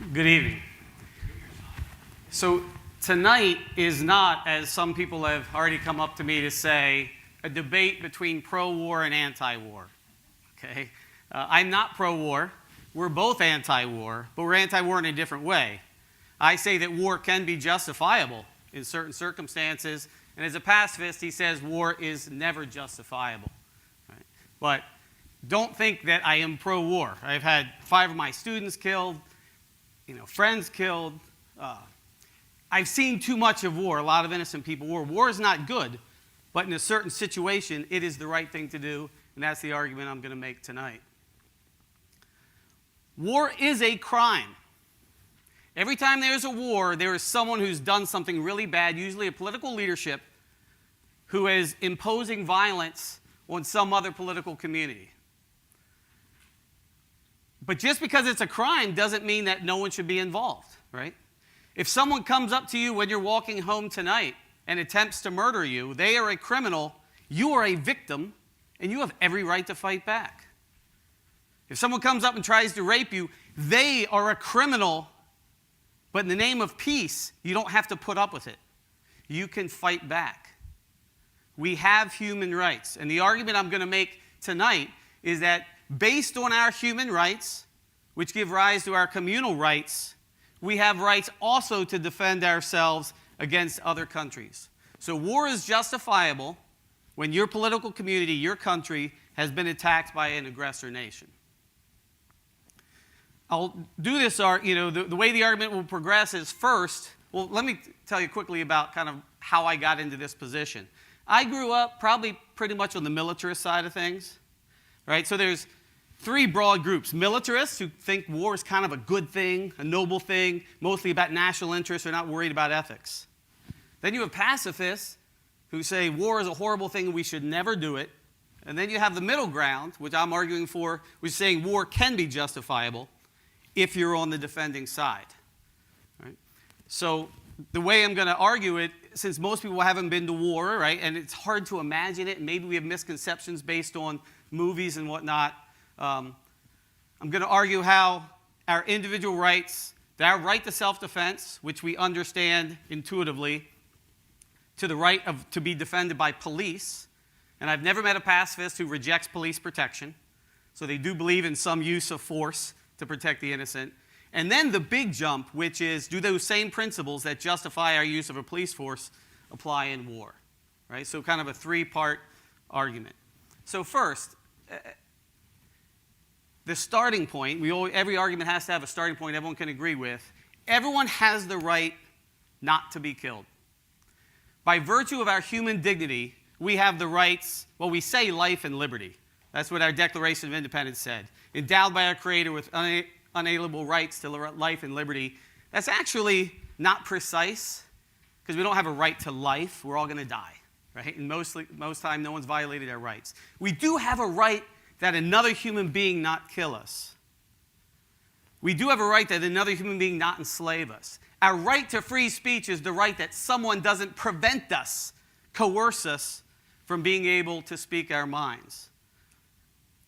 Good evening. So tonight is not, as some people have already come up to me to say, a debate between pro-war and anti-war. Okay? I'm not pro-war. We're both anti-war, but we're anti-war in a different way. I say that war can be justifiable in certain circumstances, and as a pacifist, he says war is never justifiable. Right? But don't think that I am pro-war. I've had 5 of my students killed, friends killed. I've seen too much of war, a lot of innocent people. War is not good, but in a certain situation, it is the right thing to do, and that's the argument I'm going to make tonight. War is a crime. Every time there's a war, there is someone who's done something really bad, usually a political leadership, who is imposing violence on some other political community. But just because it's a crime doesn't mean that no one should be involved, right? If someone comes up to you when you're walking home tonight and attempts to murder you, they are a criminal, you are a victim, and you have every right to fight back. If someone comes up and tries to rape you, they are a criminal, but in the name of peace, you don't have to put up with it. You can fight back. We have human rights, and the argument I'm going to make tonight is that based on our human rights, which give rise to our communal rights, we have rights also to defend ourselves against other countries. So war is justifiable when your political community, your country, has been attacked by an aggressor nation. I'll do this, the way the argument will progress is first, well, let me tell you quickly about kind of how I got into this position. I grew up probably pretty much on the militarist side of things, right? So there's 3 broad groups. Militarists who think war is kind of a good thing, a noble thing, mostly about national interests, they're not worried about ethics. Then you have pacifists who say war is a horrible thing and we should never do it. And then you have the middle ground, which I'm arguing for, which is saying war can be justifiable if you're on the defending side. Right? So the way I'm going to argue it, since most people haven't been to war, right, and it's hard to imagine it, and maybe we have misconceptions based on movies and whatnot, I'm going to argue how our individual rights, our right to self-defense, which we understand intuitively, to the right to be defended by police, and I've never met a pacifist who rejects police protection, so they do believe in some use of force to protect the innocent. And then the big jump, which is, do those same principles that justify our use of a police force apply in war? Right? So kind of a 3-part argument. So first, the starting point, every argument has to have a starting point everyone can agree with. Everyone has the right not to be killed. By virtue of our human dignity, we have the rights, well, we say life and liberty. That's what our Declaration of Independence said. Endowed by our Creator with unalienable rights to life and liberty. That's actually not precise, because we don't have a right to life. We're all going to die, right? And most time, no one's violated our rights. We do have a right that another human being not kill us. We do have a right that another human being not enslave us. Our right to free speech is the right that someone doesn't prevent us, coerce us from being able to speak our minds.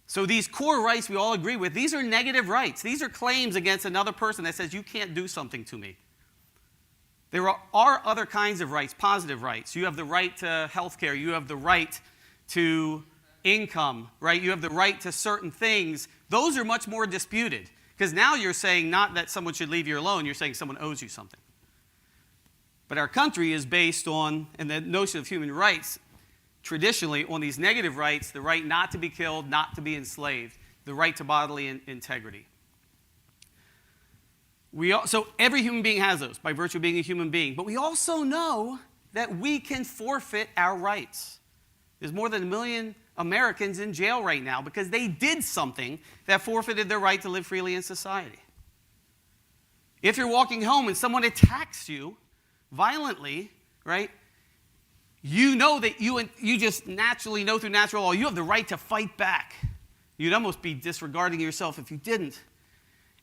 So these core rights we all agree with, these are negative rights. These are claims against another person that says you can't do something to me. There are other kinds of rights, positive rights. You have the right to health care. You have the right to income, right? You have the right to certain things. Those are much more disputed, because now you're saying not that someone should leave you alone, you're saying someone owes you something. But our country is based on, and the notion of human rights, traditionally on these negative rights, the right not to be killed, not to be enslaved, the right to bodily integrity. So every human being has those by virtue of being a human being. But we also know that we can forfeit our rights. There's more than 1 million Americans in jail right now because they did something that forfeited their right to live freely in society. If you're walking home and someone attacks you violently, right, you know that you just naturally know through natural law you have the right to fight back. You'd almost be disregarding yourself if you didn't.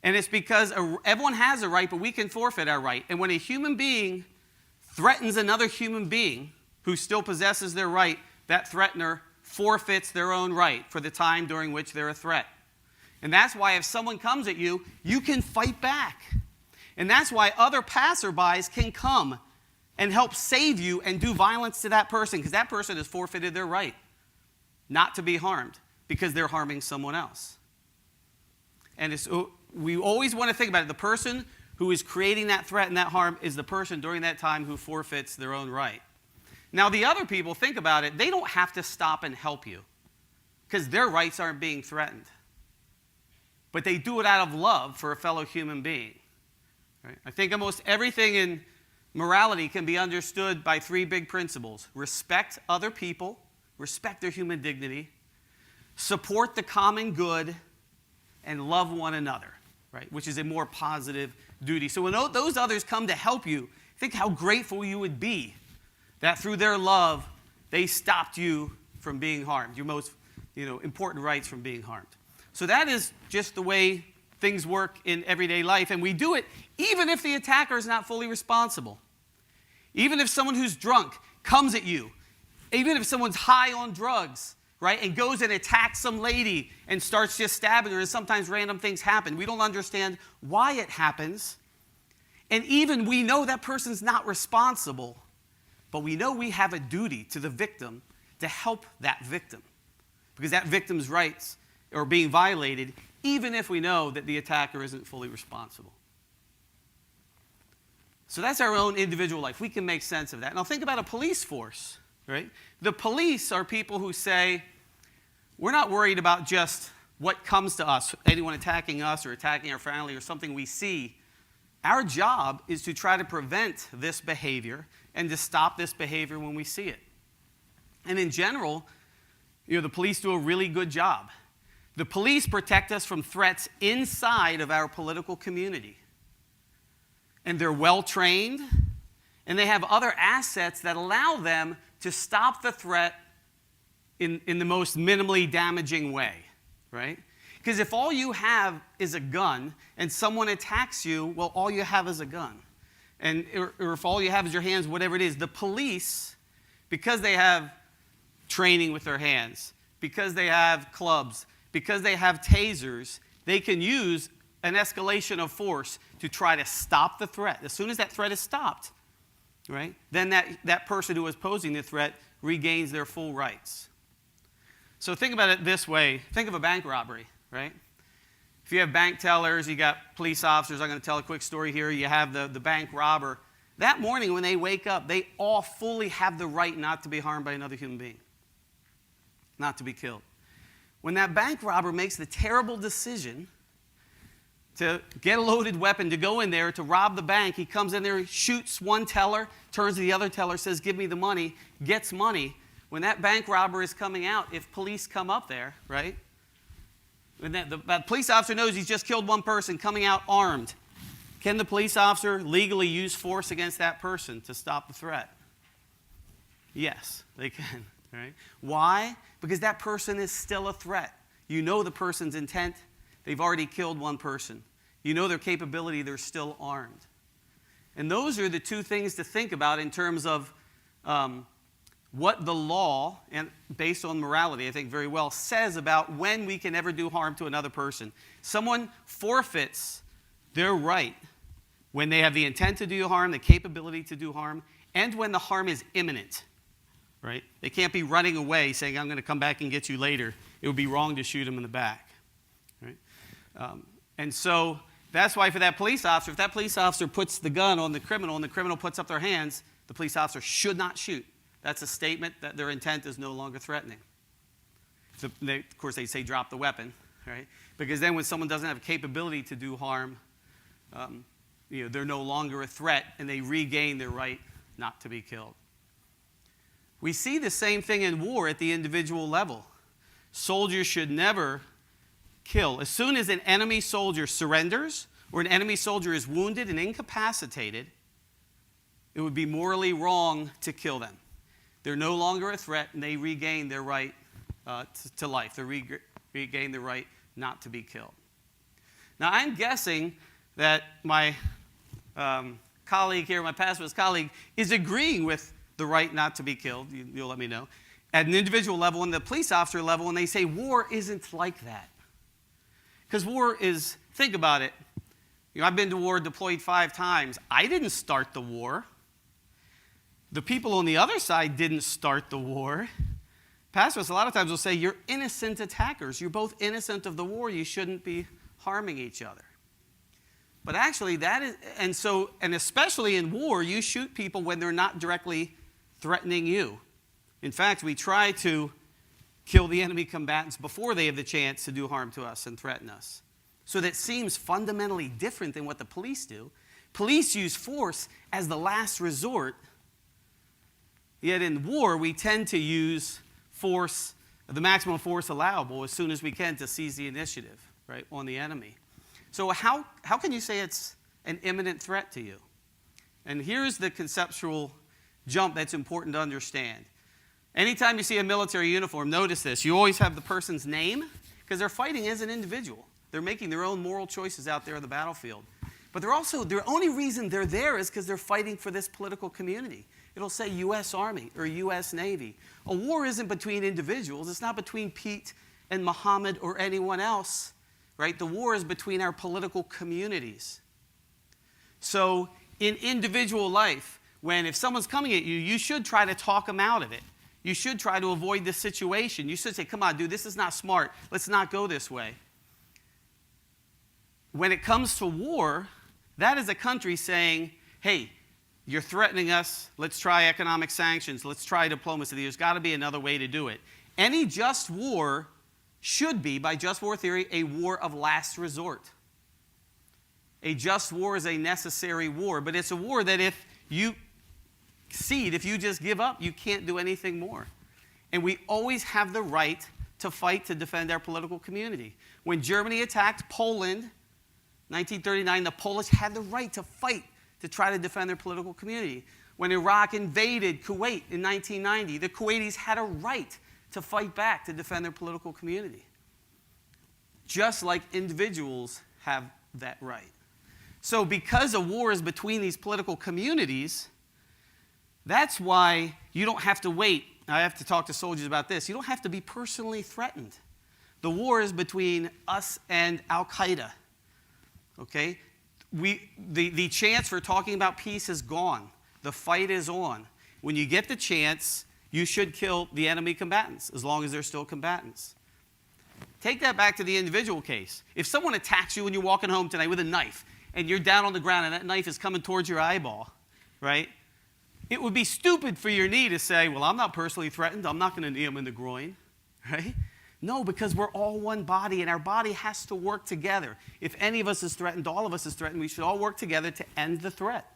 And it's because everyone has a right, but we can forfeit our right. And when a human being threatens another human being who still possesses their right, that threatener forfeits their own right for the time during which they're a threat. And that's why if someone comes at you, you can fight back. And that's why other passerbys can come and help save you and do violence to that person, because that person has forfeited their right not to be harmed because they're harming someone else. And we always want to think about it. The person who is creating that threat and that harm is the person during that time who forfeits their own right. Now, the other people, think about it, they don't have to stop and help you because their rights aren't being threatened. But they do it out of love for a fellow human being. Right? I think almost everything in morality can be understood by three big principles: respect other people, respect their human dignity, support the common good, and love one another, right? Which is a more positive duty. So when those others come to help you, think how grateful you would be that through their love, they stopped you from being harmed, your most important rights from being harmed. So that is just the way things work in everyday life, and we do it even if the attacker is not fully responsible. Even if someone who's drunk comes at you, even if someone's high on drugs, right, and goes and attacks some lady and starts just stabbing her, and sometimes random things happen. We don't understand why it happens, and even we know that person's not responsible, but we know we have a duty to the victim to help that victim, because that victim's rights are being violated, even if we know that the attacker isn't fully responsible. So that's our own individual life. We can make sense of that. Now think about a police force, right? The police are people who say, we're not worried about just what comes to us, anyone attacking us or attacking our family or something we see. Our job is to try to prevent this behavior and to stop this behavior when we see it. And in general, the police do a really good job. The police protect us from threats inside of our political community. And they're well trained, and they have other assets that allow them to stop the threat in the most minimally damaging way, right? Because if all you have is a gun and someone attacks you, well, all you have is a gun. Or if all you have is your hands, whatever it is, the police, because they have training with their hands, because they have clubs, because they have tasers, they can use an escalation of force to try to stop the threat. As soon as that threat is stopped, right, then that person who was posing the threat regains their full rights. So think about it this way. Think of a bank robbery, right? If you have bank tellers, you got police officers. I'm going to tell a quick story here. You have the bank robber. That morning when they wake up, they all fully have the right not to be harmed by another human being, not to be killed. When that bank robber makes the terrible decision to get a loaded weapon, to go in there, to rob the bank, he comes in there, shoots one teller, turns to the other teller, says, give me the money, gets money. When that bank robber is coming out, if police come up there, right, and the police officer knows he's just killed one person coming out armed, can the police officer legally use force against that person to stop the threat? Yes, they can. Right? Why? Because that person is still a threat. You know the person's intent. They've already killed one person. You know their capability. They're still armed. And those are the two things to think about in terms of what the law, and based on morality, I think very well, says about when we can ever do harm to another person. Someone forfeits their right when they have the intent to do harm, the capability to do harm, and when the harm is imminent. Right? They can't be running away saying, I'm going to come back and get you later. It would be wrong to shoot them in the back. Right? And so that's why for that police officer, if that police officer puts the gun on the criminal and the criminal puts up their hands, the police officer should not shoot. That's a statement that their intent is no longer threatening. Of course, they say drop the weapon, right? Because then when someone doesn't have capability to do harm, they're no longer a threat and they regain their right not to be killed. We see the same thing in war at the individual level. Soldiers should never kill. As soon as an enemy soldier surrenders or an enemy soldier is wounded and incapacitated, it would be morally wrong to kill them. They're no longer a threat and they regain their right to life. They regain the right not to be killed. Now, I'm guessing that my colleague here, my pastor's colleague, is agreeing with the right not to be killed. You'll let me know. At an individual level and the police officer level, and they say war isn't like that. Because war is, think about it, I've been to war, deployed 5 times. I didn't start the war. The people on the other side didn't start the war. Pastors a lot of times will say, you're innocent attackers. You're both innocent of the war. You shouldn't be harming each other. But actually, that is, and especially in war, you shoot people when they're not directly threatening you. In fact, we try to kill the enemy combatants before they have the chance to do harm to us and threaten us. So that seems fundamentally different than what the police do. Police use force as the last resort. Yet in war, we tend to use force, the maximum force allowable, as soon as we can to seize the initiative, right, on the enemy. So how can you say it's an imminent threat to you? And here's the conceptual jump that's important to understand. Anytime you see a military uniform, notice this. You always have the person's name, because they're fighting as an individual. They're making their own moral choices out there on the battlefield. But their only reason they're there is because they're fighting for this political community. It'll say U.S. Army or U.S. Navy. A war isn't between individuals. It's not between Pete and Muhammad or anyone else, right? The war is between our political communities. So in individual life, if someone's coming at you, you should try to talk them out of it. You should try to avoid this situation. You should say, come on, dude, this is not smart. Let's not go this way. When it comes to war, that is a country saying, hey, you're threatening us. Let's try economic sanctions. Let's try diplomacy. There's got to be another way to do it. Any just war should be, by just war theory, a war of last resort. A just war is a necessary war, but it's a war that if you just give up, you can't do anything more. And we always have the right to fight to defend our political community. When Germany attacked Poland, 1939, the Polish had the right to fight to try to defend their political community. When Iraq invaded Kuwait in 1990, the Kuwaitis had a right to fight back to defend their political community. Just like individuals have that right. So because a war is between these political communities, that's why you don't have to wait. I have to talk to soldiers about this. You don't have to be personally threatened. The war is between us and Al-Qaeda. Okay? The chance for talking about peace is gone. The fight is on. When you get the chance, you should kill the enemy combatants, as long as they're still combatants. Take that back to the individual case. If someone attacks you when you're walking home tonight with a knife, and you're down on the ground and that knife is coming towards your eyeball, right? It would be stupid for your knee to say, well, I'm not personally threatened. I'm not going to knee him in the groin, right? No, because we're all one body, and our body has to work together. If any of us is threatened, all of us is threatened, we should all work together to end the threat.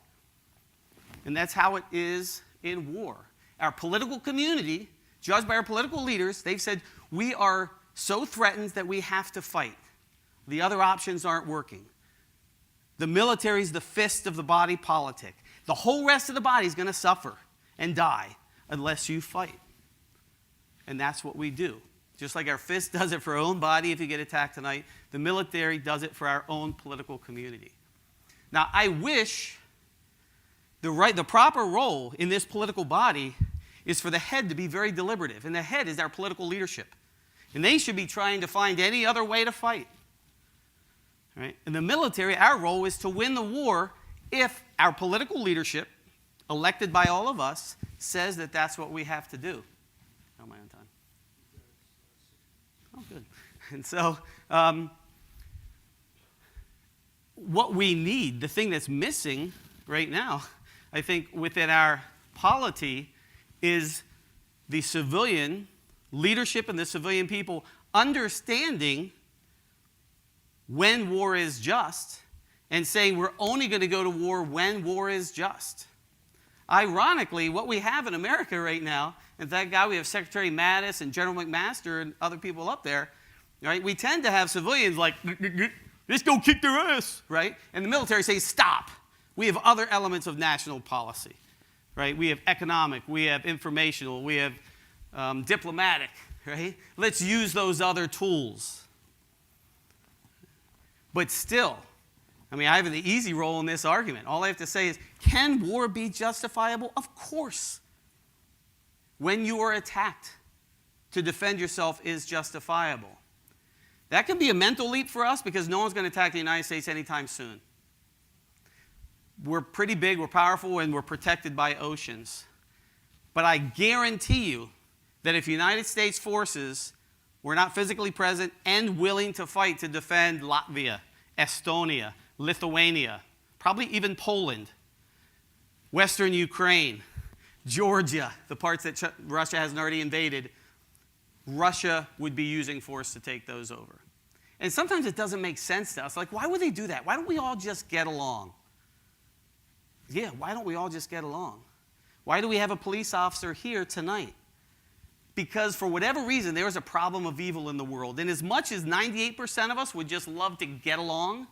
And that's how it is in war. Our political community, judged by our political leaders, they've said, we are so threatened that we have to fight. The other options aren't working. The military is the fist of the body politic. The whole rest of the body is going to suffer and die unless you fight. And that's what we do. Just like our fist does it for our own body if you get attacked tonight, the military does it for our own political community. Now, I wish the proper role in this political body is for the head to be very deliberative. And the head is our political leadership. And they should be trying to find any other way to fight. Right? In the military, our role is to win the war if our political leadership, elected by all of us, says that that's what we have to do. Am I on time? Oh, good. And so, what we need, the thing that's missing right now, I think, within our polity, is the civilian leadership and the civilian people understanding when war is just and saying we're only going to go to war when war is just. Ironically, what we have in America right now, and thank God we have Secretary Mattis and General McMaster and other people up there, right? We tend to have civilians like, let's go kick their ass, right? And the military says, stop. We have other elements of national policy, right? We have economic, we have informational, we have diplomatic, right? Let's use those other tools. But still, I have the easy role in this argument. All I have to say is, can war be justifiable? Of course. When you are attacked, to defend yourself is justifiable. That can be a mental leap for us because no one's going to attack the United States anytime soon. We're pretty big, we're powerful, and we're protected by oceans. But I guarantee you that if United States forces were not physically present and willing to fight to defend Latvia, Estonia, Lithuania, probably even Poland, Western Ukraine, Georgia, the parts that Russia hasn't already invaded, Russia would be using force to take those over. And sometimes it doesn't make sense to us. Like, why would they do that? Why don't we all just get along? Yeah, why don't we all just get along? Why do we have a police officer here tonight? Because for whatever reason, there is a problem of evil in the world. And as much as 98% of us would just love to get along,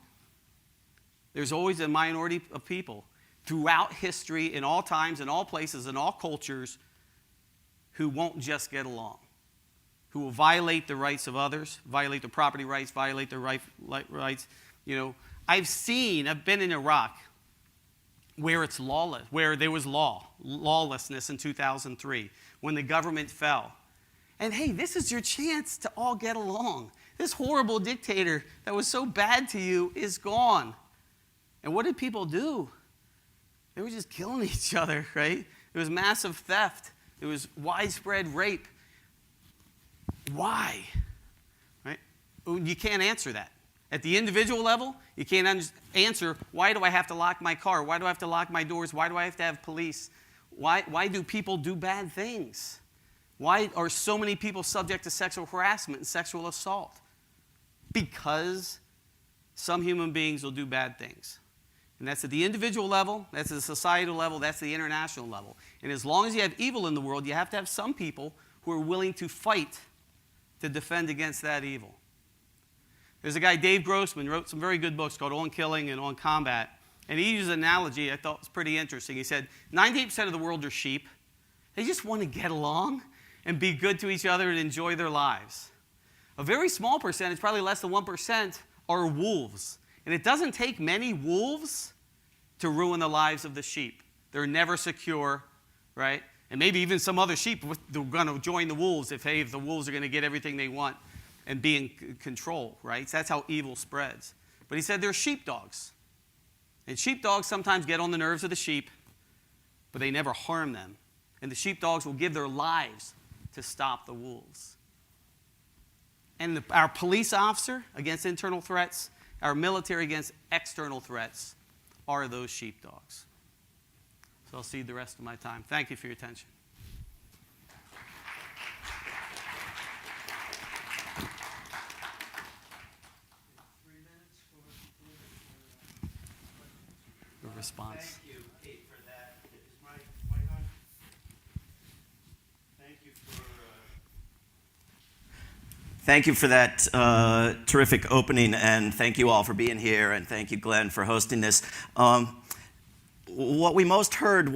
there's always a minority of people throughout history, in all times, in all places, in all cultures, who won't just get along, who will violate the rights of others, violate their property rights, violate their rights. You know, I've been in Iraq where it's lawless, where there was lawlessness in 2003, when the government fell. And hey, this is your chance to all get along. This horrible dictator that was so bad to you is gone. And what did people do? They were just killing each other, right? There was massive theft. There was widespread rape. Why? Right? You can't answer that. At the individual level, you can't answer, why do I have to lock my car? Why do I have to lock my doors? Why do I have to have police? Why do people do bad things? Why are so many people subject to sexual harassment and sexual assault? Because some human beings will do bad things. And that's at the individual level, that's at the societal level, that's the international level. And as long as you have evil in the world, you have to have some people who are willing to fight to defend against that evil. There's a guy, Dave Grossman, wrote some very good books called On Killing and On Combat. And he used an analogy I thought was pretty interesting. He said, 98% of the world are sheep. They just want to get along and be good to each other and enjoy their lives. A very small percentage, probably less than 1%, are wolves. And it doesn't take many wolves to ruin the lives of the sheep. They're never secure, right? And maybe even some other sheep are going to join the wolves if the wolves are going to get everything they want and be in control, right? So that's how evil spreads. But he said there are sheepdogs. And sheepdogs sometimes get on the nerves of the sheep, but they never harm them. And the sheepdogs will give their lives to stop the wolves. And our police officer against internal threats, our military against external threats, are those sheepdogs. So I'll cede the rest of my time. Thank you for your attention. Response. Thank you, Kate, for that. Is my mic on? Thank you for that terrific opening, and thank you all for being here, and thank you, Glenn, for hosting this. What we just heard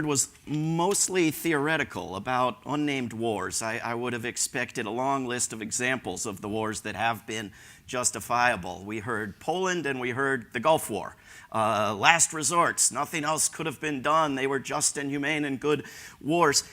was mostly theoretical about unnamed wars. I would have expected a long list of examples of the wars that have been justifiable. We heard Poland and we heard the Gulf War. Last resorts, nothing else could have been done. They were just and humane and good wars.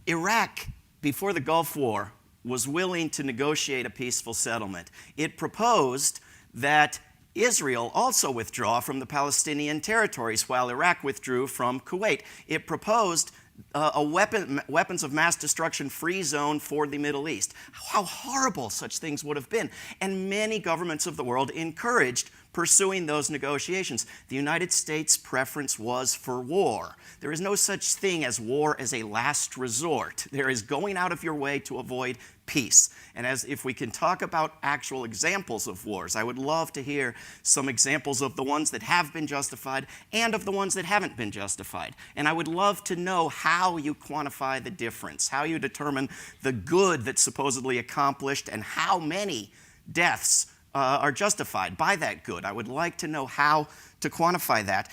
Iraq, before the Gulf War, was willing to negotiate a peaceful settlement. It proposed that Israel also withdraw from the Palestinian territories while Iraq withdrew from Kuwait. It proposed a weapons of mass destruction free zone for the Middle East. How horrible such things would have been. And many governments of the world encouraged pursuing those negotiations. The United States' preference was for war. There is no such thing as war as a last resort. There is going out of your way to avoid peace. And if we can talk about actual examples of wars, I would love to hear some examples of the ones that have been justified and of the ones that haven't been justified. And I would love to know how you quantify the difference, how you determine the good that's supposedly accomplished and how many deaths are justified by that good. I would like to know how to quantify that.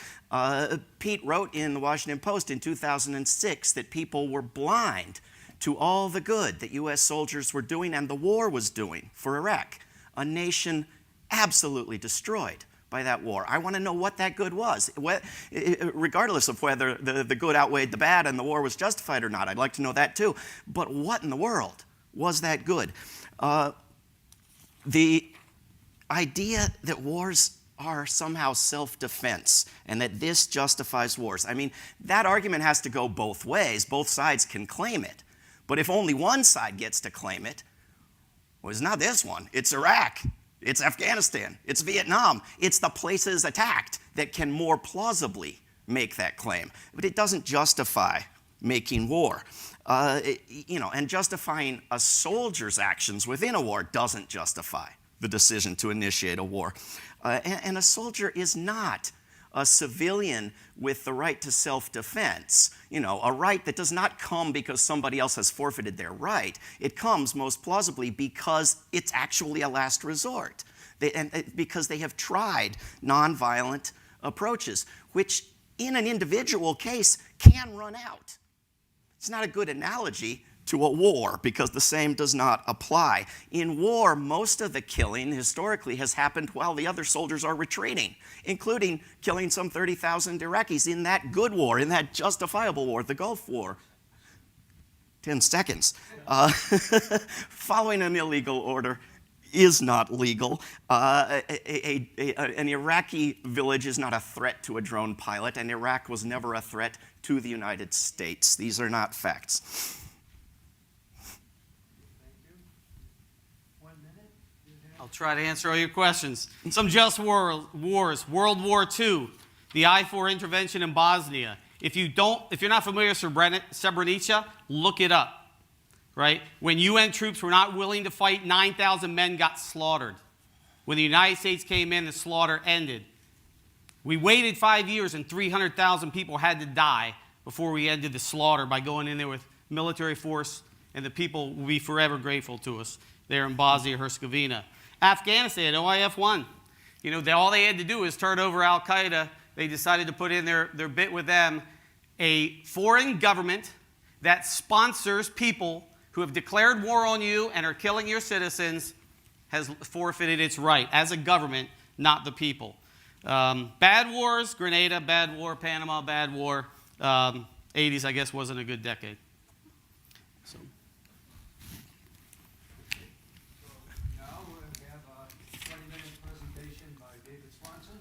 Pete wrote in the Washington Post in 2006 that people were blind to all the good that U.S. soldiers were doing and the war was doing for Iraq, a nation absolutely destroyed by that war. I want to know what that good was, regardless of whether the good outweighed the bad and the war was justified or not. I'd like to know that too. But what in the world was that good? The idea that wars are somehow self-defense and that this justifies wars. I mean, that argument has to go both ways. Both sides can claim it. But if only one side gets to claim it, well, it's not this one. It's Iraq. It's Afghanistan. It's Vietnam. It's the places attacked that can more plausibly make that claim. But it doesn't justify making war. And justifying a soldier's actions within a war doesn't justify the decision to initiate a war. And a soldier is not a civilian with the right to self-defense, a right that does not come because somebody else has forfeited their right. It comes most plausibly because it's actually a last resort, because they have tried nonviolent approaches, which in an individual case can run out. It's not a good analogy to a war because the same does not apply. In war, most of the killing historically has happened while the other soldiers are retreating, including killing some 30,000 Iraqis in that good war, in that justifiable war, the Gulf War. 10 seconds. Following an illegal order is not legal. An Iraqi village is not a threat to a drone pilot, and Iraq was never a threat to the United States. These are not facts. I'll try to answer all your questions. Some just wars. World War II, the I-4 intervention in Bosnia. If you're not familiar with Srebrenica, look it up. Right? When UN troops were not willing to fight, 9,000 men got slaughtered. When the United States came in, the slaughter ended. We waited 5 years and 300,000 people had to die before we ended the slaughter by going in there with military force, and the people will be forever grateful to us there in Bosnia-Herzegovina. Afghanistan, OIF won. All they had to do is turn over al-Qaeda. They decided to put in their bit with them. A foreign government that sponsors people who have declared war on you and are killing your citizens has forfeited its right as a government, not the people. Bad wars, Grenada, bad war, Panama, bad war. 80s, I guess, wasn't a good decade. So. Now we have a 20-minute presentation by David Swanson.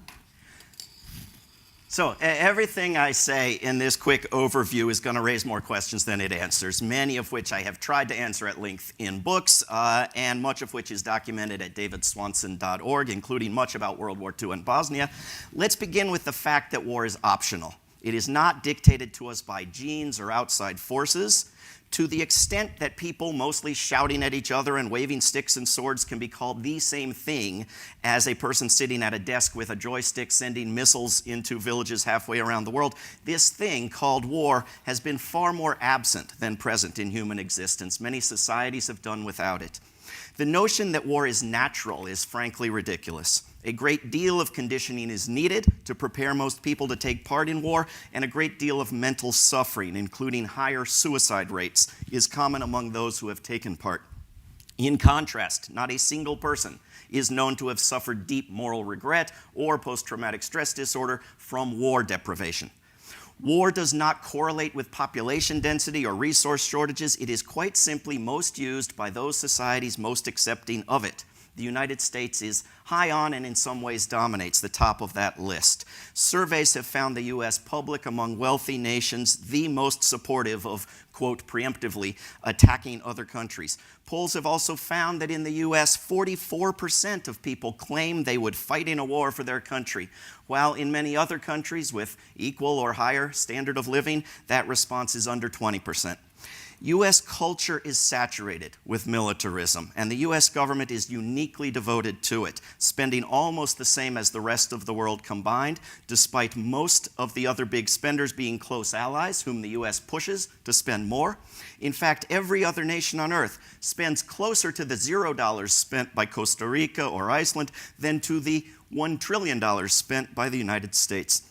So everything I say in this quick overview is going to raise more questions than it answers, many of which I have tried to answer at length in books, and much of which is documented at davidswanson.org, including much about World War II and Bosnia. Let's begin with the fact that war is optional. It is not dictated to us by genes or outside forces. To the extent that people mostly shouting at each other and waving sticks and swords can be called the same thing as a person sitting at a desk with a joystick sending missiles into villages halfway around the world, this thing called war has been far more absent than present in human existence. Many societies have done without it. The notion that war is natural is frankly ridiculous. A great deal of conditioning is needed to prepare most people to take part in war, and a great deal of mental suffering, including higher suicide rates, is common among those who have taken part. In contrast, not a single person is known to have suffered deep moral regret or post-traumatic stress disorder from war deprivation. War does not correlate with population density or resource shortages. It is quite simply most used by those societies most accepting of it. The United States is high on and in some ways dominates the top of that list. Surveys have found the U.S. public among wealthy nations the most supportive of, quote, preemptively attacking other countries. Polls have also found that in the U.S., 44% of people claim they would fight in a war for their country, while in many other countries with equal or higher standard of living, that response is under 20%. U.S. culture is saturated with militarism, and the U.S. government is uniquely devoted to it, spending almost the same as the rest of the world combined, despite most of the other big spenders being close allies, whom the U.S. pushes to spend more. In fact, every other nation on earth spends closer to the $0 spent by Costa Rica or Iceland than to the $1 trillion spent by the United States.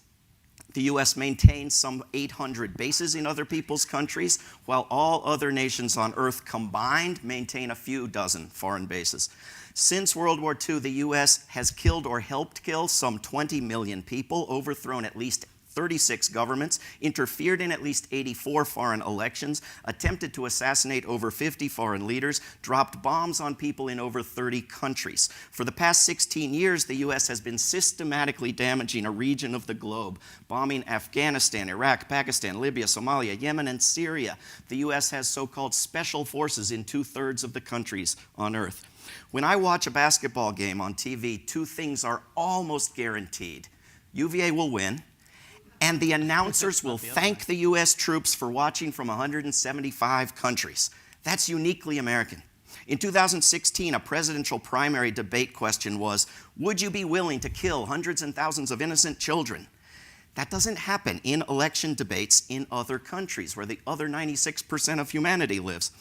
The U.S. maintains some 800 bases in other people's countries, while all other nations on Earth combined maintain a few dozen foreign bases. Since World War II, the U.S. has killed or helped kill some 20 million people, overthrown at least 36 governments, interfered in at least 84 foreign elections, attempted to assassinate over 50 foreign leaders, dropped bombs on people in over 30 countries. For the past 16 years, the U.S. has been systematically damaging a region of the globe, bombing Afghanistan, Iraq, Pakistan, Libya, Somalia, Yemen, and Syria. The U.S. has so-called special forces in 2/3 of the countries on Earth. When I watch a basketball game on TV, two things are almost guaranteed. UVA will win, and the announcers will thank the U.S. troops for watching from 175 countries. That's uniquely American. In 2016, a presidential primary debate question was, would you be willing to kill hundreds and thousands of innocent children? That doesn't happen in election debates in other countries where the other 96% of humanity lives.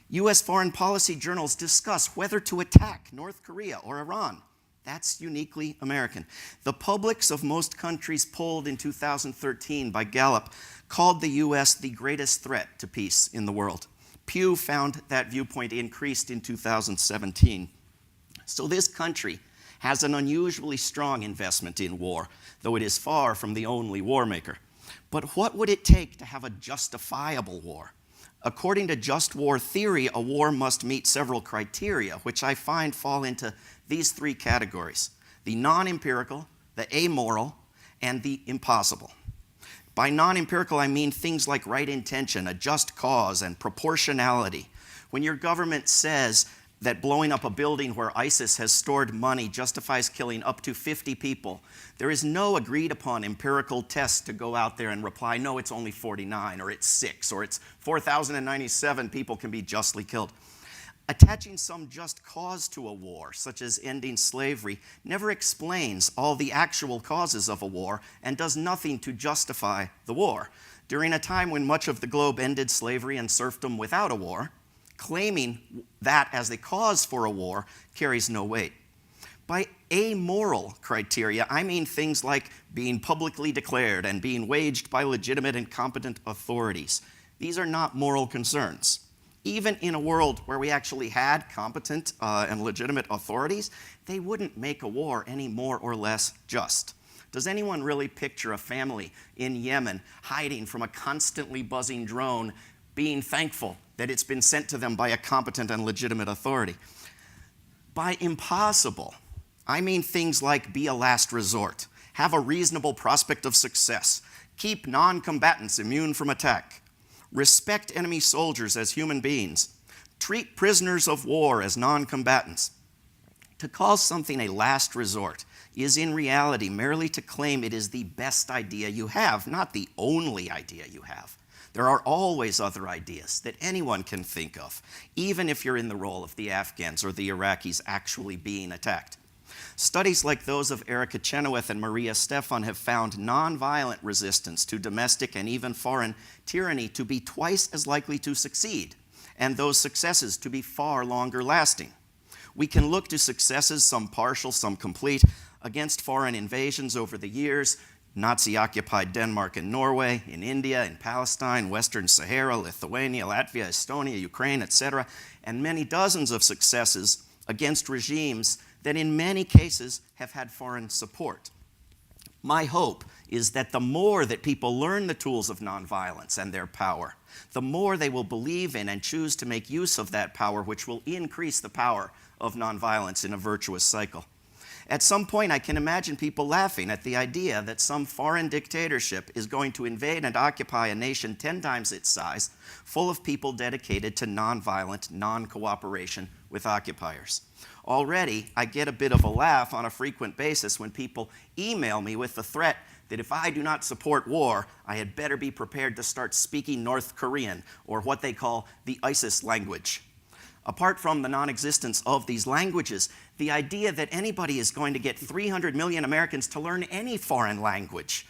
U.S. foreign policy journals discuss whether to attack North Korea or Iran. That's uniquely American. The publics of most countries polled in 2013 by Gallup called the U.S. the greatest threat to peace in the world. Pew found that viewpoint increased in 2017. So this country has an unusually strong investment in war, though it is far from the only war maker. But what would it take to have a justifiable war? According to just war theory, a war must meet several criteria, which I find fall into these three categories: the non-empirical, the amoral, and the impossible. By non-empirical, I mean things like right intention, a just cause, and proportionality. When your government says that blowing up a building where ISIS has stored money justifies killing up to 50 people, there is no agreed upon empirical test to go out there and reply, no, it's only 49, or it's 6, or it's 4,097 people can be justly killed. Attaching some just cause to a war, such as ending slavery, never explains all the actual causes of a war and does nothing to justify the war. During a time when much of the globe ended slavery and serfdom without a war, claiming that as the cause for a war carries no weight. By amoral criteria, I mean things like being publicly declared and being waged by legitimate and competent authorities. These are not moral concerns. Even in a world where we actually had competent and legitimate authorities, they wouldn't make a war any more or less just. Does anyone really picture a family in Yemen hiding from a constantly buzzing drone, being thankful that it's been sent to them by a competent and legitimate authority? By impossible, I mean things like be a last resort, have a reasonable prospect of success, keep non-combatants immune from attack, respect enemy soldiers as human beings, treat prisoners of war as non-combatants. To call something a last resort is in reality merely to claim it is the best idea you have, not the only idea you have. There are always other ideas that anyone can think of, even if you're in the role of the Afghans or the Iraqis actually being attacked. Studies like those of Erica Chenoweth and Maria Stefan have found nonviolent resistance to domestic and even foreign tyranny to be twice as likely to succeed, and those successes to be far longer lasting. We can look to successes, some partial, some complete, against foreign invasions over the years: Nazi-occupied Denmark and Norway, in India, in Palestine, Western Sahara, Lithuania, Latvia, Estonia, Ukraine, etc., and many dozens of successes against regimes that in many cases have had foreign support. My hope is that the more that people learn the tools of nonviolence and their power, the more they will believe in and choose to make use of that power, which will increase the power of nonviolence in a virtuous cycle. At some point, I can imagine people laughing at the idea that some foreign dictatorship is going to invade and occupy a nation 10 times its size, full of people dedicated to nonviolent, non-cooperation with occupiers. Already, I get a bit of a laugh on a frequent basis when people email me with the threat that if I do not support war, I had better be prepared to start speaking North Korean, or what they call the ISIS language. Apart from the non-existence of these languages, the idea that anybody is going to get 300 million Americans to learn any foreign language,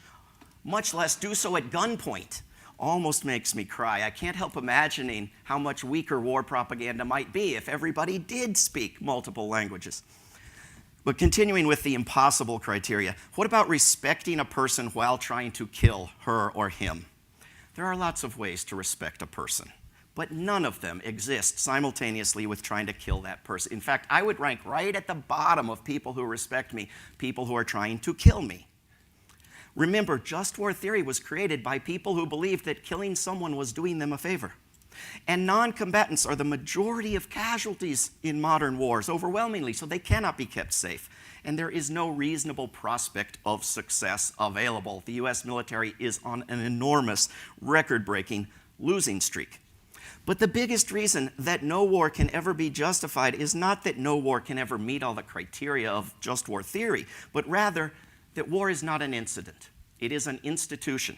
much less do so at gunpoint, almost makes me cry. I can't help imagining how much weaker war propaganda might be if everybody did speak multiple languages. But continuing with the impossible criteria, what about respecting a person while trying to kill her or him? There are lots of ways to respect a person, but none of them exist simultaneously with trying to kill that person. In fact, I would rank right at the bottom of people who respect me, people who are trying to kill me. Remember, just war theory was created by people who believed that killing someone was doing them a favor. And non-combatants are the majority of casualties in modern wars, overwhelmingly, so they cannot be kept safe. And there is no reasonable prospect of success available. The US military is on an enormous, record-breaking losing streak. But the biggest reason that no war can ever be justified is not that no war can ever meet all the criteria of just war theory, but rather that war is not an incident. It is an institution.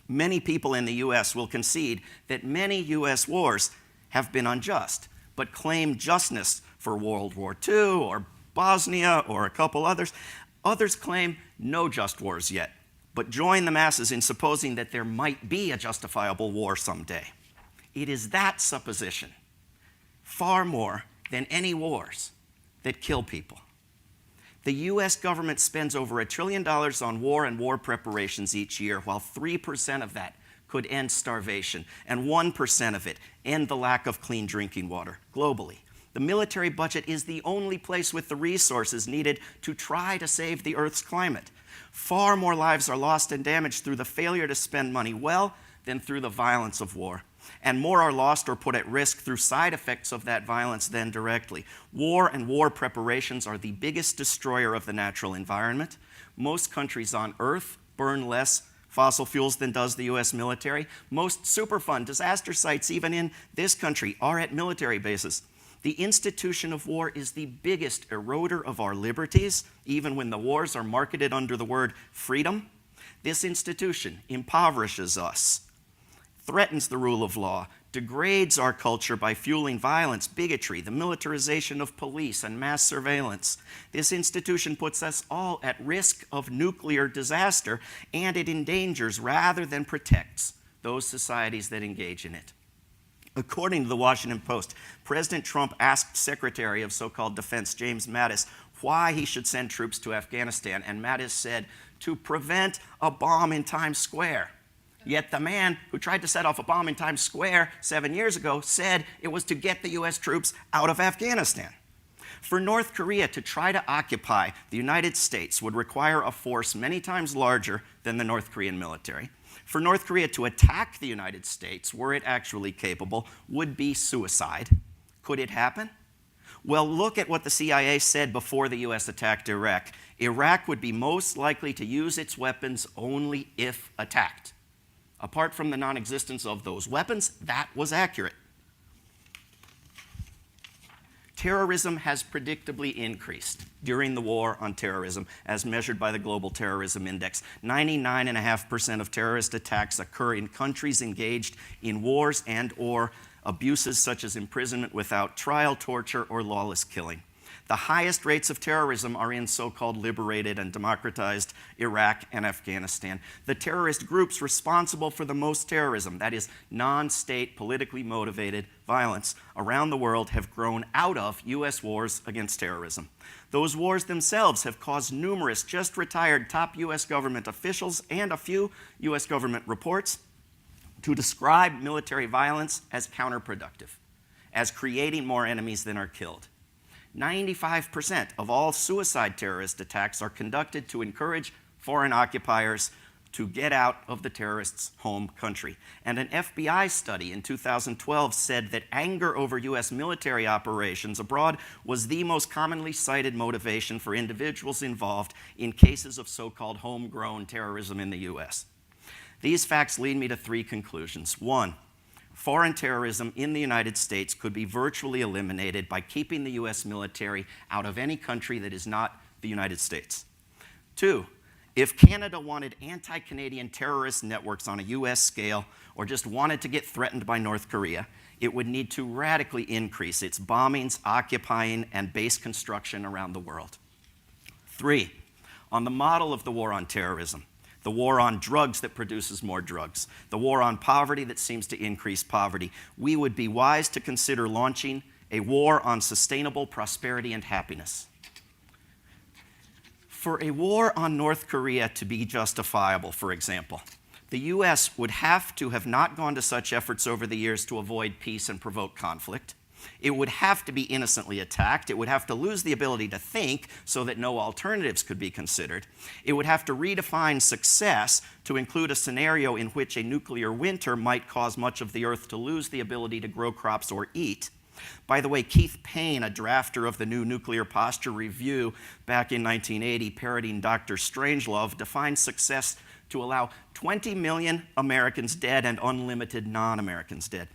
Many people in the US will concede that many US wars have been unjust, but claim justness for World War II or Bosnia or a couple others. Others claim no just wars yet, but join the masses in supposing that there might be a justifiable war someday. It is that supposition, far more than any wars, that kill people. The US government spends over $1 trillion on war and war preparations each year, while 3% of that could end starvation, and 1% of it end the lack of clean drinking water globally. The military budget is the only place with the resources needed to try to save the Earth's climate. Far more lives are lost and damaged through the failure to spend money well than through the violence of war. And more are lost or put at risk through side effects of that violence than directly. War and war preparations are the biggest destroyer of the natural environment. Most countries on Earth burn less fossil fuels than does the US military. Most Superfund disaster sites, even in this country, are at military bases. The institution of war is the biggest eroder of our liberties, even when the wars are marketed under the word freedom. This institution impoverishes us, threatens the rule of law, degrades our culture by fueling violence, bigotry, the militarization of police, and mass surveillance. This institution puts us all at risk of nuclear disaster, and it endangers rather than protects those societies that engage in it. According to the Washington Post, President Trump asked Secretary of so-called Defense James Mattis why he should send troops to Afghanistan, and Mattis said, to prevent a bomb in Times Square. Yet the man who tried to set off a bomb in Times Square 7 years ago said it was to get the US troops out of Afghanistan. For North Korea to try to occupy the United States would require a force many times larger than the North Korean military. For North Korea to attack the United States, were it actually capable, would be suicide. Could it happen? Well, look at what the CIA said before the US attacked Iraq. Iraq would be most likely to use its weapons only if attacked. Apart from the non-existence of those weapons, that was accurate. Terrorism has predictably increased during the war on terrorism, as measured by the Global Terrorism Index. 99.5% of terrorist attacks occur in countries engaged in wars and/or abuses such as imprisonment without trial, torture, or lawless killing. The highest rates of terrorism are in so-called liberated and democratized Iraq and Afghanistan. The terrorist groups responsible for the most terrorism, that is, non-state, politically motivated violence around the world, have grown out of US wars against terrorism. Those wars themselves have caused numerous just retired top US government officials and a few US government reports to describe military violence as counterproductive, as creating more enemies than are killed. 95% of all suicide terrorist attacks are conducted to encourage foreign occupiers to get out of the terrorists' home country. And an FBI study in 2012 said that anger over US military operations abroad was the most commonly cited motivation for individuals involved in cases of so-called homegrown terrorism in the US. These facts lead me to 3 conclusions. 1, foreign terrorism in the United States could be virtually eliminated by keeping the US military out of any country that is not the United States. 2, if Canada wanted anti-Canadian terrorist networks on a US scale, or just wanted to get threatened by North Korea, it would need to radically increase its bombings, occupying, and base construction around the world. 3, on the model of the war on terrorism, the war on drugs that produces more drugs, the war on poverty that seems to increase poverty, we would be wise to consider launching a war on sustainable prosperity and happiness. For a war on North Korea to be justifiable, for example, the US would have to have not gone to such efforts over the years to avoid peace and provoke conflict. It would have to be innocently attacked. It would have to lose the ability to think so that no alternatives could be considered. It would have to redefine success to include a scenario in which a nuclear winter might cause much of the Earth to lose the ability to grow crops or eat. By the way, Keith Payne, a drafter of the new Nuclear Posture Review back in 1980, parodying Dr. Strangelove, defined success to allow 20 million Americans dead and unlimited non-Americans dead.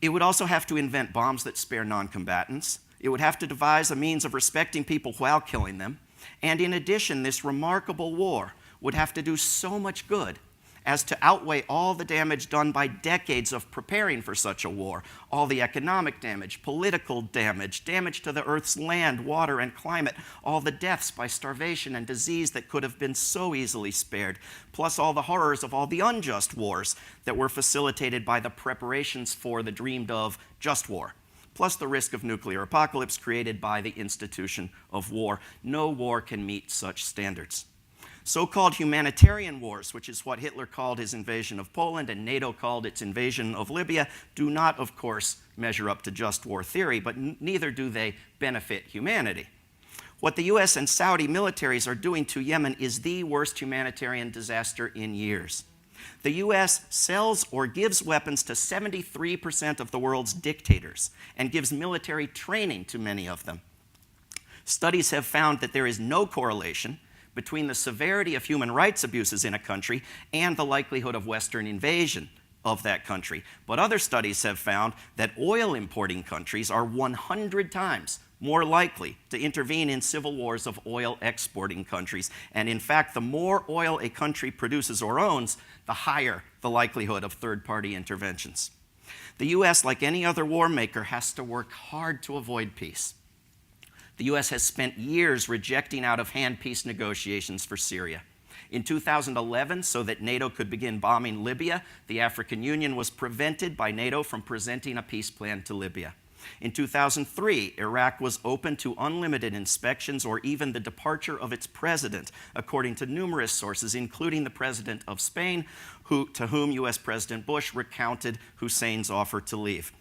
It would also have to invent bombs that spare non-combatants. It would have to devise a means of respecting people while killing them. And in addition, this remarkable war would have to do so much good as to outweigh all the damage done by decades of preparing for such a war, all the economic damage, political damage, damage to the Earth's land, water, and climate, all the deaths by starvation and disease that could have been so easily spared, plus all the horrors of all the unjust wars that were facilitated by the preparations for the dreamed of just war, plus the risk of nuclear apocalypse created by the institution of war. No war can meet such standards. So-called humanitarian wars, which is what Hitler called his invasion of Poland and NATO called its invasion of Libya, do not, of course, measure up to just war theory, but neither do they benefit humanity. What the US and Saudi militaries are doing to Yemen is the worst humanitarian disaster in years. The US sells or gives weapons to 73% of the world's dictators and gives military training to many of them. Studies have found that there is no correlation between the severity of human rights abuses in a country and the likelihood of Western invasion of that country. But other studies have found that oil importing countries are 100 times more likely to intervene in civil wars of oil exporting countries. And in fact, the more oil a country produces or owns, the higher the likelihood of third-party interventions. The US, like any other war maker, has to work hard to avoid peace. The US has spent years rejecting out-of-hand peace negotiations for Syria. In 2011, so that NATO could begin bombing Libya, the African Union was prevented by NATO from presenting a peace plan to Libya. In 2003, Iraq was open to unlimited inspections or even the departure of its president, according to numerous sources, including the president of Spain, to whom US President Bush recounted Hussein's offer to leave.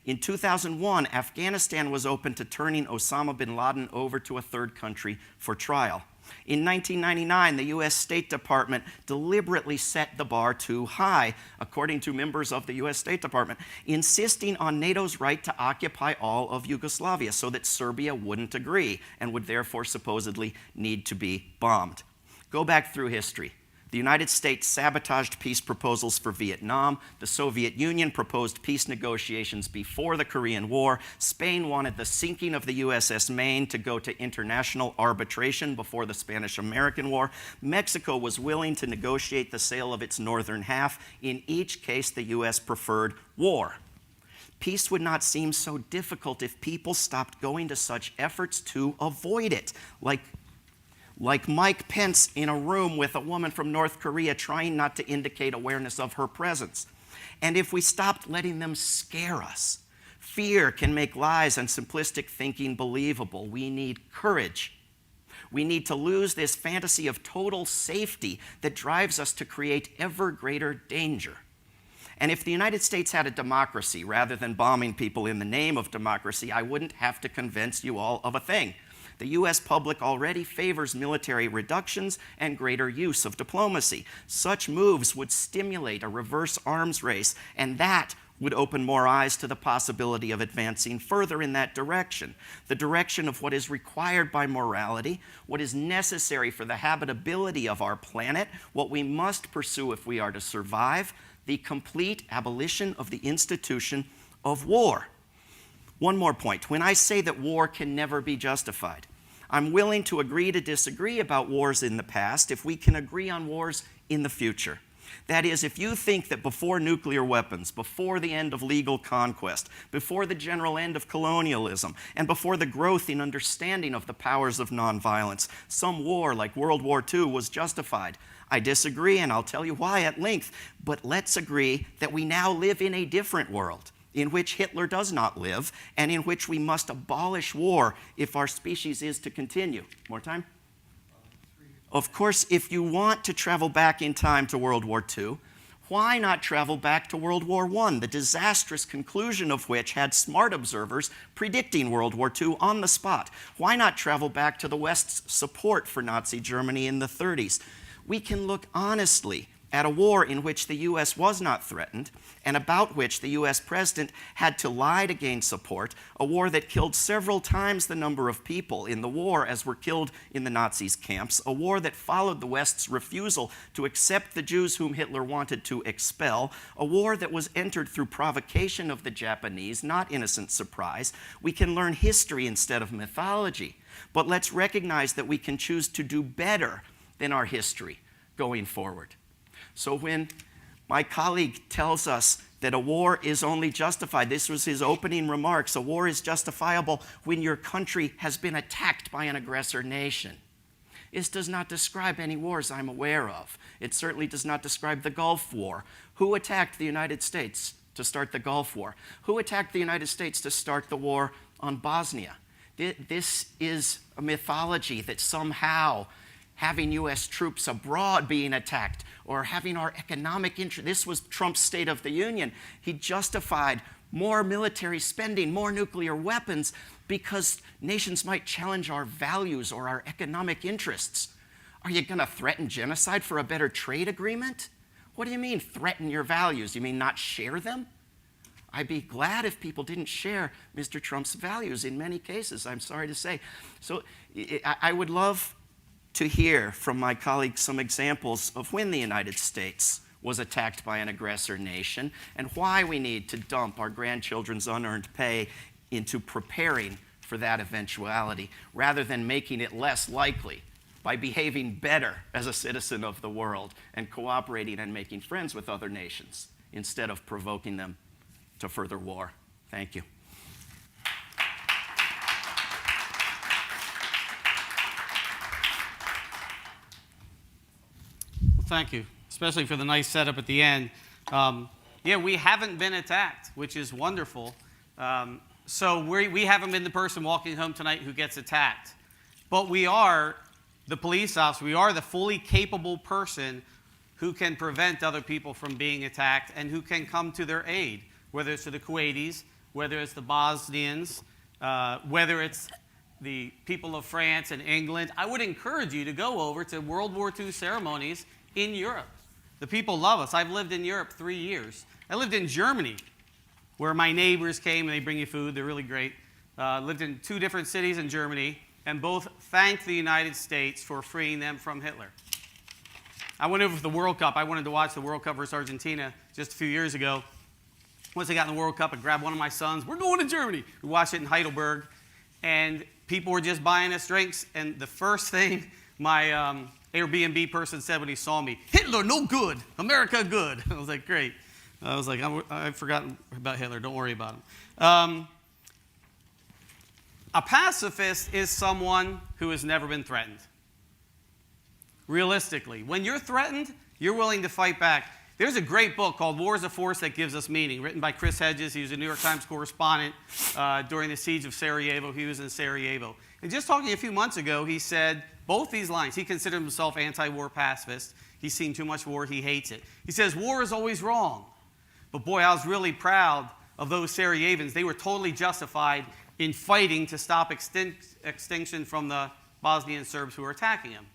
In 2001, Afghanistan was open to turning Osama bin Laden over to a third country for trial. In 1999, the US State Department deliberately set the bar too high, according to members of the US State Department, insisting on NATO's right to occupy all of Yugoslavia so that Serbia wouldn't agree and would therefore supposedly need to be bombed. Go back through history. The United States sabotaged peace proposals for Vietnam. The Soviet Union proposed peace negotiations before the Korean War. Spain wanted the sinking of the USS Maine to go to international arbitration before the Spanish-American War. Mexico was willing to negotiate the sale of its northern half. In each case, the US preferred war. Peace would not seem so difficult if people stopped going to such efforts to avoid it, like Mike Pence in a room with a woman from North Korea trying not to indicate awareness of her presence. And if we stopped letting them scare us, fear can make lies and simplistic thinking believable. We need courage. We need to lose this fantasy of total safety that drives us to create ever greater danger. And if the United States had a democracy rather than bombing people in the name of democracy, I wouldn't have to convince you all of a thing. The US public already favors military reductions and greater use of diplomacy. Such moves would stimulate a reverse arms race, and that would open more eyes to the possibility of advancing further in that direction, the direction of what is required by morality, what is necessary for the habitability of our planet, what we must pursue if we are to survive, the complete abolition of the institution of war. One more point. When I say that war can never be justified, I'm willing to agree to disagree about wars in the past if we can agree on wars in the future. That is, if you think that before nuclear weapons, before the end of legal conquest, before the general end of colonialism, and before the growth in understanding of the powers of nonviolence, some war like World War II was justified, I disagree, and I'll tell you why at length. But let's agree that we now live in a different world, in which Hitler does not live, and in which we must abolish war if our species is to continue. More time? Of course, if you want to travel back in time to World War II, Why not travel back to World War I, the disastrous conclusion of which had smart observers predicting World War II on the spot? Why not travel back to the West's support for Nazi Germany in the 30s? We can look honestly at a war in which the U.S. was not threatened and about which the U.S. president had to lie to gain support, a war that killed several times the number of people in the war as were killed in the Nazis' camps, a war that followed the West's refusal to accept the Jews whom Hitler wanted to expel, a war that was entered through provocation of the Japanese, not innocent surprise. We can learn history instead of mythology, but let's recognize that we can choose to do better than our history going forward. So when my colleague tells us that a war is only justified, this was his opening remarks, a war is justifiable when your country has been attacked by an aggressor nation. This does not describe any wars I'm aware of. It certainly does not describe the Gulf War. Who attacked the United States to start the Gulf War? Who attacked the United States to start the war on Bosnia? This is a mythology that somehow having U.S. troops abroad being attacked or having our economic interest. This was Trump's State of the Union. He justified more military spending, more nuclear weapons, because nations might challenge our values or our economic interests. Are you going to threaten genocide for a better trade agreement? What do you mean, threaten your values? You mean not share them? I'd be glad if people didn't share Mr. Trump's values in many cases, I'm sorry to say. So I would love to hear from my colleagues some examples of when the United States was attacked by an aggressor nation and why we need to dump our grandchildren's unearned pay into preparing for that eventuality rather than making it less likely by behaving better as a citizen of the world and cooperating and making friends with other nations instead of provoking them to further war. Thank you. Thank you, especially for the nice setup at the end. Yeah, we haven't been attacked, which is wonderful. So we haven't been the person walking home tonight who gets attacked. But we are the police officer. We are the fully capable person who can prevent other people from being attacked and who can come to their aid, whether it's to the Kuwaitis, whether it's the Bosnians, whether it's the people of France and England. I would encourage you to go over to World War II ceremonies in Europe. The people love us. I've lived in Europe 3 years. I lived in Germany, where my neighbors came and they bring you food. They're really great. Lived in 2 different cities in Germany, and both thanked the United States for freeing them from Hitler. I went over for the World Cup. I wanted to watch the World Cup versus Argentina just a few years ago. Once I got in the World Cup, I grabbed one of my sons. We're going to Germany. We watched it in Heidelberg, and people were just buying us drinks. And the first thing my Airbnb person said when he saw me, "Hitler, no good. America, good." I was like, great. I was like, I've forgotten about Hitler. Don't worry about him. A pacifist is someone who has never been threatened. Realistically, when you're threatened, you're willing to fight back. There's a great book called War is a Force That Gives Us Meaning, written by Chris Hedges. He was a New York Times correspondent during the siege of Sarajevo. He was in Sarajevo. And just talking a few months ago, he said both these lines. He considered himself anti-war pacifist. He's seen too much war. He hates it. He says, war is always wrong. But boy, I was really proud of those Sarajevans. They were totally justified in fighting to stop extinction from the Bosnian Serbs who were attacking him.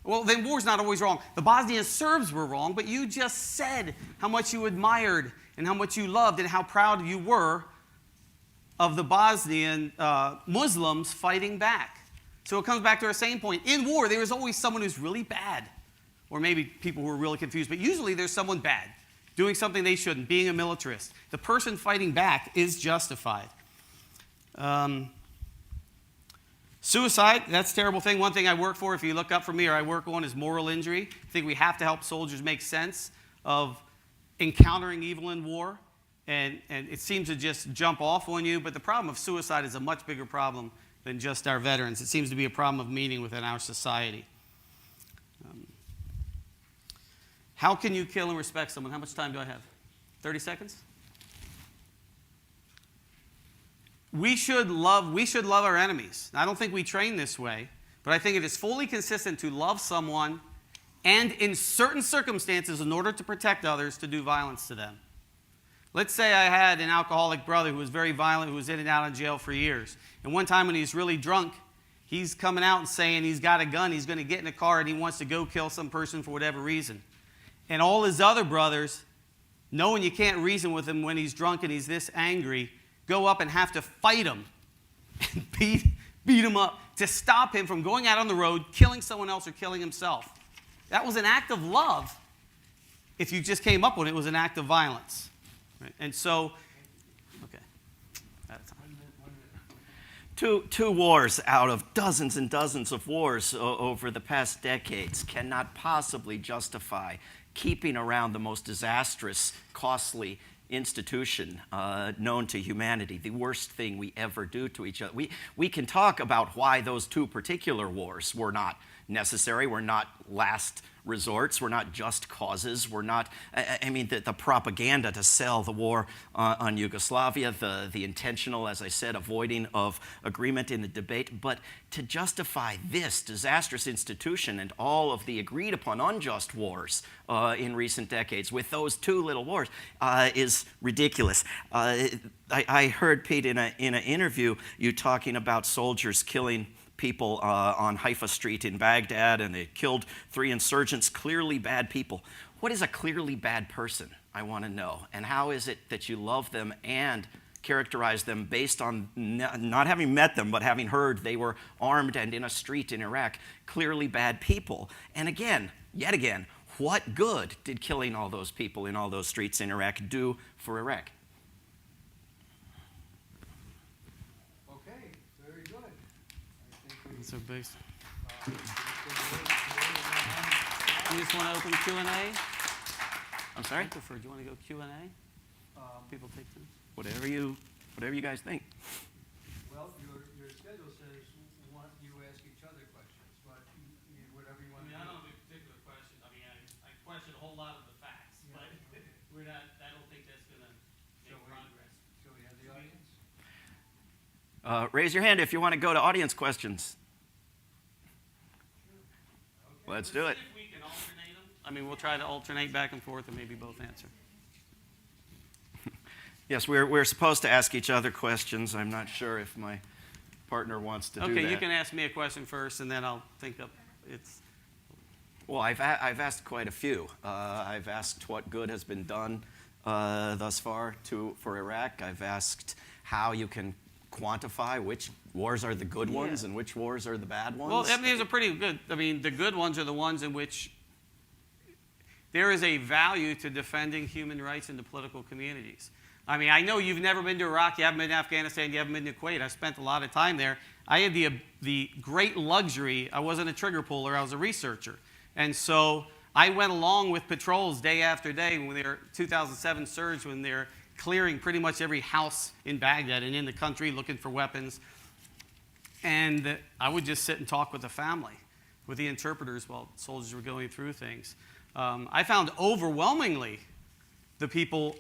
Well, then war's not always wrong. The Bosnian Serbs were wrong, but you just said how much you admired and how much you loved and how proud you were of the Bosnian Muslims fighting back. So it comes back to our same point. In war, there is always someone who's really bad, or maybe people who are really confused, but usually there's someone bad, doing something they shouldn't, being a militarist. The person fighting back is justified. Suicide, that's a terrible thing. One thing I work for, if you look up for me, or I work on, is moral injury. I think we have to help soldiers make sense of encountering evil in war, and it seems to just jump off on you. But the problem of suicide is a much bigger problem than just our veterans. It seems to be a problem of meaning within our society. How can you kill and respect someone? How much time do I have? 30 seconds? We should love our enemies. I don't think we train this way, but I think it is fully consistent to love someone and in certain circumstances, in order to protect others, to do violence to them. Let's say I had an alcoholic brother who was very violent, who was in and out of jail for years. And one time when he's really drunk, he's coming out and saying he's got a gun, he's going to get in a car, and he wants to go kill some person for whatever reason. And all his other brothers, knowing you can't reason with him when he's drunk and he's this angry, go up and have to fight him and beat him up to stop him from going out on the road, killing someone else or killing himself. That was an act of love. If you just came up with it, it was an act of violence. Right? And so, okay. That's Two wars out of dozens and dozens of wars over the past decades cannot possibly justify keeping around the most disastrous, costly institution known to humanity, the worst thing we ever do to each other. We can talk about why those two particular wars were not necessary, were not last resorts, were not just causes, were not, the propaganda to sell the war on Yugoslavia, the intentional, as I said, avoiding of agreement in the debate, but to justify this disastrous institution and all of the agreed upon unjust wars in recent decades with those two little wars is ridiculous. I heard, Pete, in an interview, you talking about soldiers killing people on Haifa Street in Baghdad, and they killed 3 insurgents, clearly bad people. What is a clearly bad person, I want to know, and how is it that you love them and characterize them based on not having met them, but having heard they were armed and in a street in Iraq, clearly bad people? And again, yet again, what good did killing all those people in all those streets in Iraq do for Iraq? So based. You just want to open Q&A? I'm sorry? I prefer. Do you want to go Q&A? People take them. Whatever you guys think. Well, your schedule says you ask each other questions, but whatever you want to do. I don't have a particular question. I question a whole lot of the facts, but we're not. I don't think that's going to make progress. Shall we have the audience? Raise your hand if you want to go to audience questions. Let's do it. See if we can alternate them. We'll try to alternate back and forth and maybe both answer. Yes, we're supposed to ask each other questions. I'm not sure if my partner wants to do that. Okay, you can ask me a question first, and then I'll think up. Well, I've asked quite a few. I've asked what good has been done thus far for Iraq. I've asked how you can quantify which wars are the good ones and which wars are the bad ones. Well, these are pretty good. The good ones are the ones in which there is a value to defending human rights in the political communities. I know you've never been to Iraq, you haven't been to Afghanistan, you haven't been to Kuwait. I spent a lot of time there. I had the great luxury, I wasn't a trigger puller, I was a researcher. And so I went along with patrols day after day when their 2007 surge, when they're clearing pretty much every house in Baghdad and in the country looking for weapons. And I would just sit and talk with the family, with the interpreters while soldiers were going through things. I found overwhelmingly the people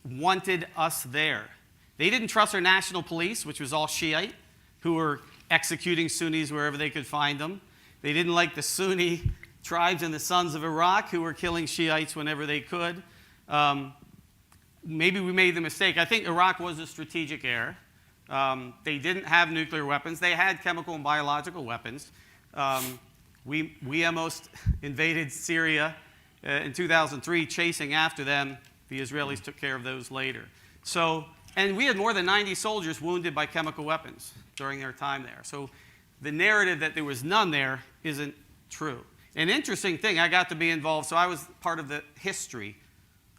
wanted us there. They didn't trust our national police, which was all Shiite, who were executing Sunnis wherever they could find them. They didn't like the Sunni tribes and the sons of Iraq, who were killing Shiites whenever they could. Maybe we made the mistake. I think Iraq was a strategic error. They didn't have nuclear weapons. They had chemical and biological weapons. We almost invaded Syria in 2003, chasing after them. The Israelis took care of those later. And we had more than 90 soldiers wounded by chemical weapons during their time there. So the narrative that there was none there isn't true. An interesting thing, I got to be involved. So I was part of the history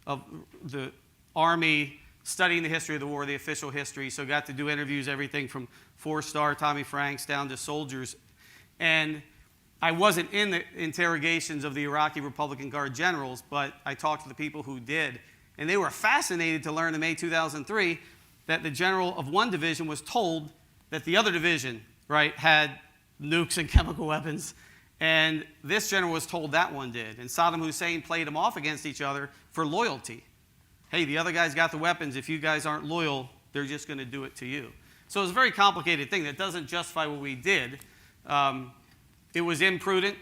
of the Army, studying the history of the war, the official history. So got to do interviews, everything from 4-star Tommy Franks down to soldiers. And I wasn't in the interrogations of the Iraqi Republican Guard generals, but I talked to the people who did. And they were fascinated to learn in May 2003 that the general of one division was told that the other division, had nukes and chemical weapons. And this general was told that one did. And Saddam Hussein played them off against each other for loyalty. Hey, the other guy's got the weapons. If you guys aren't loyal, they're just going to do it to you. So it's a very complicated thing that doesn't justify what we did. It was imprudent.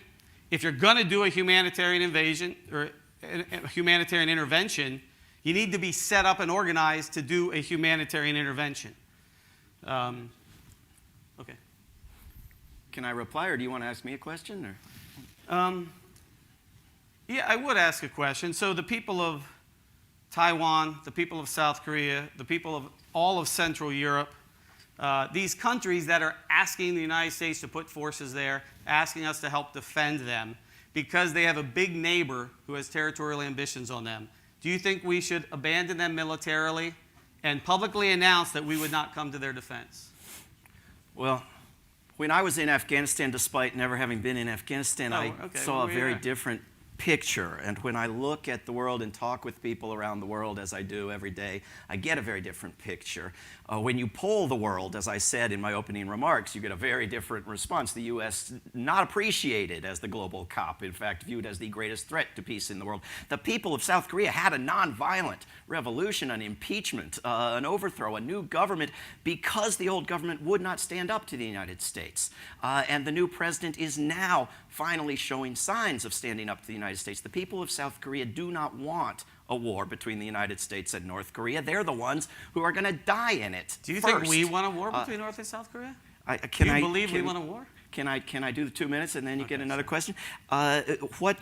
if you're going to do a humanitarian invasion or a humanitarian intervention, you need to be set up and organized to do a humanitarian intervention. Okay. Can I reply, or do you want to ask me a question? Or? Yeah, I would ask a question. So the people of Taiwan, the people of South Korea, the people of all of Central Europe, these countries that are asking the United States to put forces there, asking us to help defend them because they have a big neighbor who has territorial ambitions on them. Do you think we should abandon them militarily and publicly announce that we would not come to their defense? Well, when I was in Afghanistan, despite never having been in Afghanistan, I saw a very different picture. And when I look at the world and talk with people around the world, as I do every day, I get a very different picture. When you poll the world, as I said in my opening remarks, you get a very different response. The U.S. not appreciated as the global cop, in fact, viewed as the greatest threat to peace in the world. The people of South Korea had a nonviolent revolution, an impeachment, an overthrow, a new government, because the old government would not stand up to the United States. And the new president is now finally showing signs of standing up to the United States. The people of South Korea do not want a war between the United States and North Korea. They're the ones who are going to die in it. Do you think we want a war between North and South Korea? Do you believe we want a war? Can I do the 2 minutes and then you get another question? What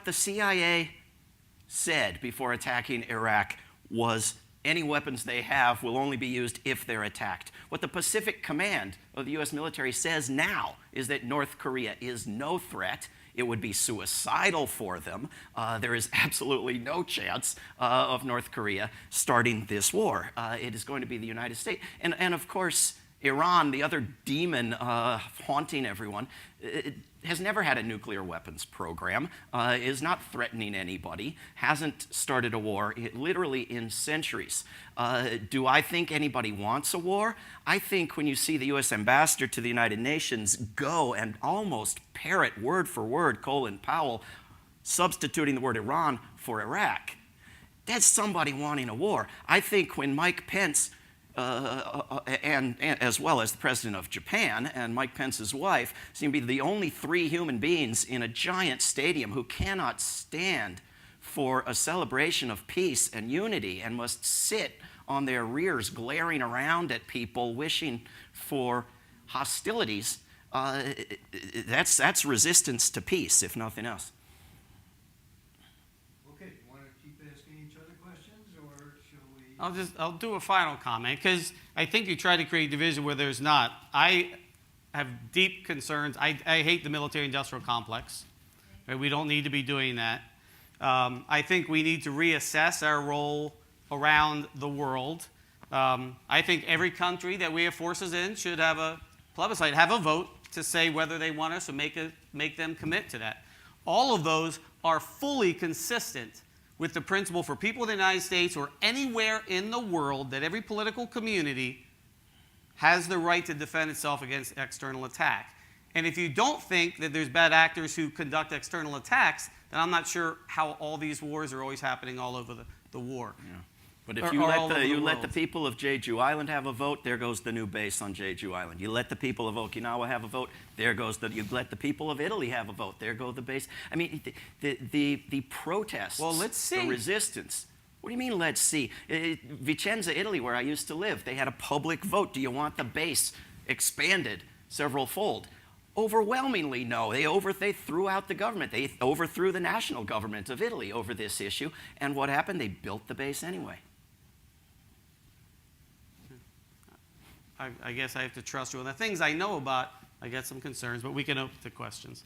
the CIA said before attacking Iraq was any weapons they have will only be used if they're attacked. What the Pacific Command of the U.S. military says now is that North Korea is no threat. It would be suicidal for them. There is absolutely no chance of North Korea starting this war. It is going to be the United States. And of course, Iran, the other demon haunting everyone, has never had a nuclear weapons program, is not threatening anybody, hasn't started a war literally in centuries. Do I think anybody wants a war? I think when you see the U.S. ambassador to the United Nations go and almost parrot word for word Colin Powell, substituting the word Iran for Iraq, that's somebody wanting a war. I think when Mike Pence and as well as the president of Japan and Mike Pence's wife seem to be the only three human beings in a giant stadium who cannot stand for a celebration of peace and unity and must sit on their rears glaring around at people wishing for hostilities. That's resistance to peace, if nothing else. I'll do a final comment because I think you try to create division where there's not. I have deep concerns. I hate the military-industrial complex. Right? We don't need to be doing that. I think we need to reassess our role around the world. I think every country that we have forces in should have a plebiscite, have a vote to say whether they want us or make them commit to that. All of those are fully consistent with the principle for people in the United States or anywhere in the world that every political community has the right to defend itself against external attack. And if you don't think that there's bad actors who conduct external attacks, then I'm not sure how all these wars are always happening all over the war. Yeah. But if you let the people of Jeju Island have a vote, there goes the new base on Jeju Island. You let the people of Okinawa have a vote, there goes you let the people of Italy have a vote, there go the base. I mean, the protests, well, let's see. The resistance. What do you mean, let's see? Vicenza, Italy, where I used to live, they had a public vote. Do you want the base expanded several-fold? Overwhelmingly, no. They threw out the government. They overthrew the national government of Italy over this issue. And what happened? They built the base anyway. I guess I have to trust you. And the things I know about, I get some concerns, but we can open to questions.